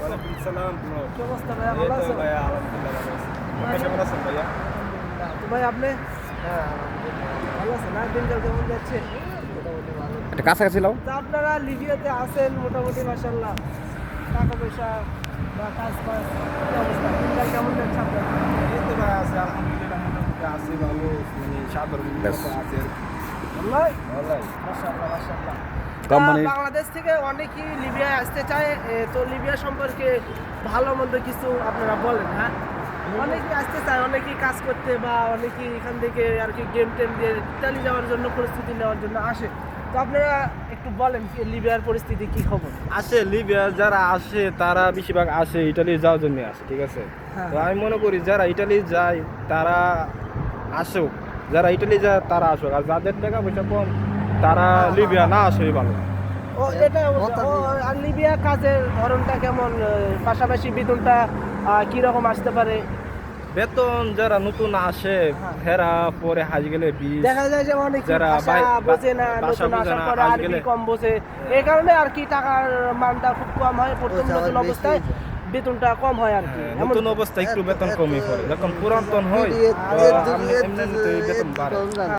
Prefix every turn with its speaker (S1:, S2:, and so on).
S1: ওয়ালাইকুম সালাম ব্রো।
S2: কি অবস্থা ভাইয়া, ভালো
S1: এই তো
S2: আছেন?
S1: ভাইয়া আলহামদুলিল্লাহ ভালো আছি। আপনি কেমন আছেন ভাইয়া?
S2: আলহামদুলিল্লাহ। তো ভাই আপনি ভালো আছেন না? দিনকাল কেমন যাচ্ছে? মোটামুটি ভালো।
S3: একটা কাছাকাছি লাও।
S2: তো আপনারা লিবিয়াতে আছেন মোটামুটি মাশাআল্লাহ, টাকা পয়সা বা কাজ বাজ কি অবস্থা? দিনকাল কেমন যাচ্ছে আপনার?
S1: এই তো ভাইয়া আছি আলহামদুলিল্লাহ, মোটামুটি আছি ভালো, মানে সাধারণ
S3: ব্যাস।
S1: মতো আছি আর কি।
S2: ভালোই?
S1: ভালোই।
S2: মাশাআল্লাহ, মাশাআল্লাহ।
S3: কোম্পানির-
S2: বাংলাদেশ থেকে অনেকেই লিবিয়ায় আসতে চায়, তো লিবিয়া সম্পর্কে ভালো মন্দ কিছু আপনারা বলেন। হ্যাঁ, অনেকেই আসতে চায়, অনেকেই কাজ করতে বা অনেকেই এখান থেকে আর কি গেম টেম দিয়ে ইতালি যাওয়ার জন্য প্রস্তুতি নেওয়ার জন্য আসে। তো আপনারা একটু বলেন যে লিবিয়ার পরিস্থিতি কি খবর?
S1: আসে লিবিয়া যারা আসে তারা বেশিরভাগ আসে ইটালি যাওয়ার জন্য আসে, ঠিক আছে।
S2: হ্যাঁ।
S1: তো আমি মনে করি যারা ইটালি যায় তারা আসুক, যারা ইটালি যায় তারা আসুক, আর যাদের টাকা পয়সা কম তারা লিবিয়া না আসেই ভালো।
S2: ও এটা আর লিবিয়া কাজের ধরনটা কেমন, পাশাপাশি বেতনটা কি রকম আসতে পারে?
S1: বেতন যারা নতুন আসে
S2: হ্যাঁ।
S1: ফেরা পরে হাজ গেলে 20,
S2: দেখা যায় যে অনেক
S1: যারা
S2: ভাষা বোঝে না,
S1: ভাষা
S2: নতুন
S1: বোঝে
S2: আসার
S1: না,
S2: পরে
S1: আজ
S2: আরবি
S1: গেলে-
S2: কম বোঝে, এই কারণে আর কি টাকার মানটা খুব কম হয় প্রথম নতুন অবস্থায়, বেতনটা কম হয় আর কি। এমন
S1: নতুন অবস্থা একটু বেতন কমই পড়ে, যখন পুরাতন হয় তো এমনি বেতন বাড়ে।